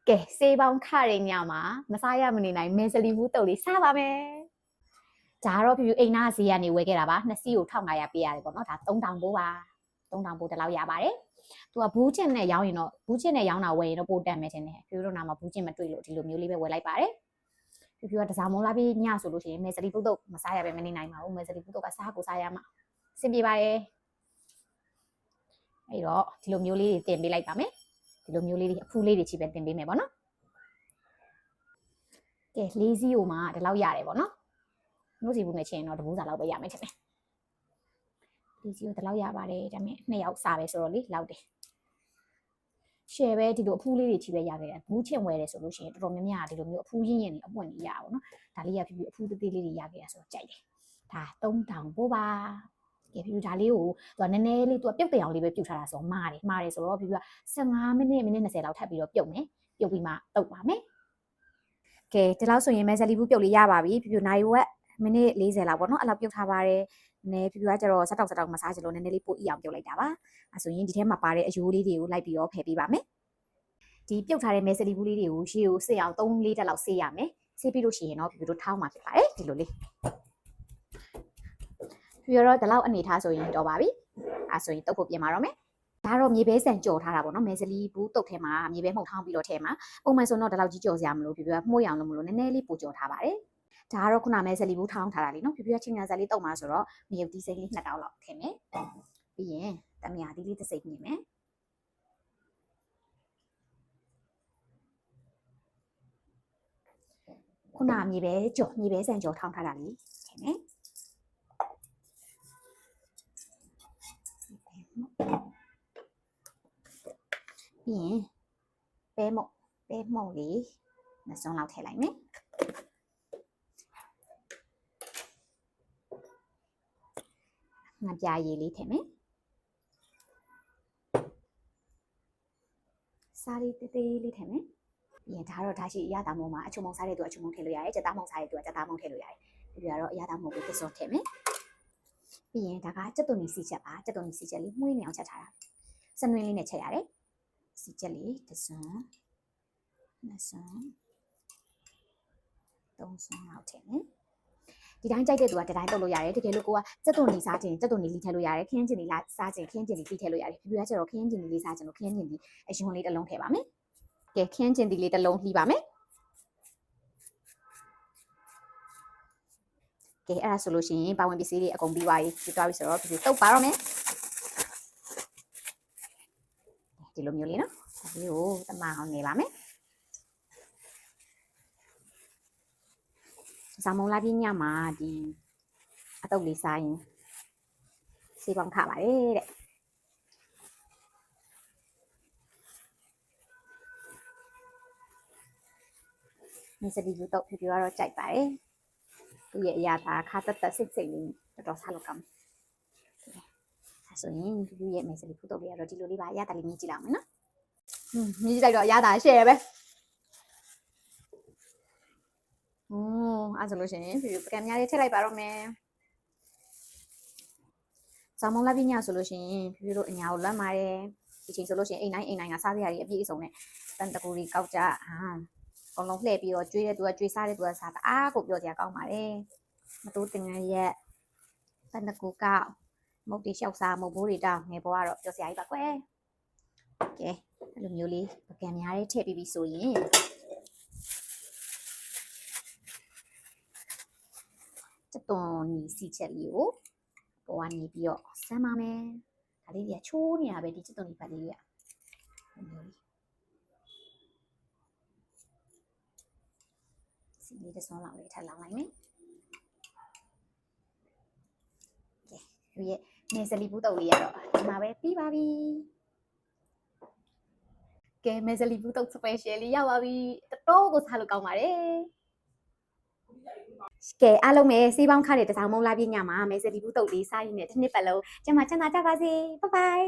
ကဲစေးပေါင်းခရညမှာမစားရမနေနိုင်မဲစလီဘူးတုပ်လေးစားပါမယ်ဒါတော့ပြပြအိမ်နာဈေးကနေဝယ်ခဲ့တာပါ2စီးကို1500ပေးရတယ်ပေါ့နော်ဒါ3000ဘိုးပါ3000ဘိုးတလောက်ရပါတယ်သူကဘူးချင်းနဲ့ရောင်းရင်တော့ဘူးချင်းနဲ့ရောင်းတာဝယ်ရင်တော့ပိုတက်မယ်တင်တယ်ပြပြတို့နာမှာဘူးချင်းမတွေ့လို့ဒီလိုမျိုးလေးပဲဝယ်လိုက်ပါတယ်ပြပြကတစားမုံလာပြီးညဆိုလို့ရှိရင်မဲစလီဘူးတုပ်မစားရပဲမနေနိုင်ပါဘူးမဲစလီဘူးတုပ်ကစားကိုစားရမှာအဆင်ပြေပါတယ်အဲ့တော့ဒီလိုမျိုးလေးတွေတင်ပေးလိုက်ပါမယ်ဒီလိုမျိုးလေးတွေအဖူးလေးတွေချိပဲတင်ပေးမယ်ပေါ့နော်ကဲလေးစီးကိုမှဒီလောက်ရတယ်ပေါ့နော်နှုတ်စီဘူးနဲ့ချင်းတော့တပူးစာလောက်ပဲရမယ်ထင်တယ်လေးစီးကိုဒီလောက်ရပါတယ်ဒါပေမဲ့2ယောက်စားပဲဆိုတော့လေလောက်တယ်ရှယ်ပဲဒီလိုအဖူးလေးတွေချိပဲရခဲ့တယ်ဘူးချင်းဝယ်တယ်ဆိုလို့ရှိရင်တော်တော်များများဒီလိုမျိုးအဖူးရင်းရင်အပွင့်ကြီးရပါဘောနော်ဒါလေးရဖြစ်ဖြစ်အဖူးသေးသေးလေးတွေရခဲ့ရဆိုတော့ကြိုက်တယ်ဒါ3000ပို့ပါကဲပြူဒါလေးကိုသူကနည်းနည်းလေးသူကပြုတ်တဲ့အောင်လေးပဲပြုတ်ထားတာဆိုမားတယ်ဆိုတော့ပြူက15မိနစ်20လောက်ထပ်ပြီးတော့ပြုတ်မယ်ပြုတ်ပြီးမှတုပ်ပါမယ်ကဲဒီလောက်ဆိုရင်မဲဇလီဘူးပြုတ်လေးရပါပြီပြူနိုင်ဝက်မိနစ်40လောက်ပေါ့နော်အဲ့လောက်ပြုတ်ထားပါတယ်နည်းပြူကကျတော့စတောက်မစားချင်လို့နည်းနည်းလေးပို့အီအောင်ပြုတ်လိုက်တာပါအဲ့ဆိုရင်ဒီထဲမှာပါတဲ့အယိုးလေးတွေကိုလိုက်ပြီးတော့ဖယ်ပေးပါမယ်ဒီပြုတ်ထားတဲ့မဲဇလီဘူးလေးတွေကိုရှေ့ကိုစေးအောင်3-4တက်လောက်စေးရမယ်စေးပြီးလို့ရှိရင်တော့ပြူတို့ထောင်းမှာဖြစ်ပါတယ်ဒီလိုလေးပြတော့ဒီလောက်အနေထားဆိုရင်တော့ပါပြီအဲဆိုရင်တုပ်ဖို့ပြင်ပါတော့မယ်ဒါတော့မြေပဲဆန်ကြော်ထားတာပေါ့နော်မဲဇလီဘူးတုပ်ထဲမှာမြေပဲမှုတ်ထောင်းပြီးတော့ထဲမှာပုံမှန်ဆိုတော့ဒီလောက်ကြီးကြော်စရာမလိုပြပြမှုတ်ရအောင်လို့မလို့နည်းနည်းလေးပိုကြော်ထားပါတယ်ဒါကတော့ခုနမဲဇလီဘူးထောင်းထားတာလीနော်ပြပြချင်းညာဇက်လေးတုပ်မှာဆိုတော့မြေုပ်တီးစိမ့်လေး2တောင်းလောက်ထည့်မယ်ပြီးရင်တမယာသီးလေးတစ်စိမ့်ပြင်မယ်ခုနမြေပဲဆန်ကြော်ထောင်းထားတာလीထည့်မယ်ပြီးရင်ပဲမုတ်လေးနှစ်စုံလောက်ထည့်လိုက်မယ်ငါပြာရည်လေးထည့်မယ်စားလေးတေးသေးလေးထည့်မယ်ပြီးရင်ဒါတော့ဒါရှိအရသာမုံမှာအချုံမုံစားတဲ့သူအချုံမုံထည့်လို့ရတယ်ကြက်သားမုံစားတဲ့သူကကြက်သားမုံထည့်လို့ရတယ်ပြီးတော့အရသာမုံကိုတစ်စုံထည့်မယ်ပြီးရင်ဒါကကြက်သွန်နီစီချက်ပါကြက်သွန်နီစီချက်လေးမှုေးနေအောင်ချက်ထားတာစနွင်းလေးနဲ့ချက်ရတယ်စီချက်လေးတစ်စုံနှစ်စုံသုံးစုံလောက်ထည့်မယ်ဒီတိုင်းကြိုက်တဲ့သူကဒီတိုင်းတုပ်လို့ရတယ်တကယ်လို့ကိုကကြက်သွန်နီစားခြင်းကြက်သွန်နီလေးထည့်လို့ရတယ်ခင်းကျင်လေးစားခြင်းခင်းကျင်လေးပြီးထည့်လို့ရတယ်ပြပြကကျတော့ခင်းကျင်လေးစားခြင်းလို့ခင်းကျင်လေးအယွန်းလေးတစ်လုံးထည့်ပါမယ်ကဲခင်းကျင်လေးတစ်လုံးလှီးပါမယ်ကဲအဲ့ဒါဆိုလို့ရှိရင်ပါဝင်ပစ္စည်းတွေအကုန်ပြီးသွားပြီဆိုတော့ပြတုပ်ပါတော့မယ်ဒီလိုမျိုးလေးနော်ဒီကိုတမအောင်နေပါမယ်ဇာမုံလာပြင်းညမှာဒီအတုပ်လေးစားရင်စေးပေါင်းခပါတယ်တဲ့ဒီစတီဘူးတော့ပြပြတော့ကြိုက်ပါတယ်သူရဲ့အရာသာခါတက်စိတ်လေးတော်စားလို့ကောင်းဆိုရင်ပြပြရဲ့မဲစလီဘူးတော့လေးကတော့ဒီလိုလေးပါအရာတာလေးမြည်ကြည့်လိုက်မယ်နော်မြည်ကြည့်လိုက်တော့အရာတာရှယ်ပဲအဲ့ဆိုလို့ရှိရင်ပြပြပကံများလေးထည့်လိုက်ပါတော့မယ်ဇာမုံလာပြညဆိုလို့ရှိရင်ပြပြတို့အညာကိုလွမ်းပါတယ်ဒီချိန်ဆိုလို့ရှိရင်အိမ်တိုင်းကစားစရာတွေအပြည့်အစုံနဲ့တန်တကူတွေကောက်ကြအကုန်လုံးလှည့်ပြီးတော့ကျွေးတဲ့သူကကျွေးစားတဲ့သူကစားတအားကိုပြောစရာကောင်းပါတယ်မတိုးတင်ငန်းရက်တန်တကူကောက်မုတ်တီလျှောက်စားမုတ်ဘိုးတွေတောင်းငယ်ပေါ်ကတော့ပြောစရာကြီးပါကွယ်ကဲအဲ့လိုမျိုးလေးပကံများလေးထည့်ပြီးပြီဆိုရင်ကြက်သွန်နီစီချက်လေးကိုပေါ်ကနေပြီးတော့စမ်းပါမယ်ဒါလေးကြီးချိုးနေတာပဲဒီကြက်သွန်နီပတ်လေးကြီးစီလေးတစ်စုံလောက်လေးထပ်လောင်းလိုက်မယ်ကဲဒီရဲ့နေစလီဘူးတုပ်လေးကတော့ဒီမှာပဲပြီးပါပြီကဲမဲဇလီဘူးတုပ်စပယ်ရှယ်လေးရောက်ပါပြီတော်ကိုစားလို့ကောင်းပါတယ်ကဲအားလုံးပဲစေးပေါင်းခါတဲ့တစောင်းမုံလာပြညမှာမဲဇလီဘူးတုပ်လေးစားရင်းနဲ့တစ်နှစ်ပတ်လုံးကျမချမ်းသာကြပါစေဘိုင်ဘိုင်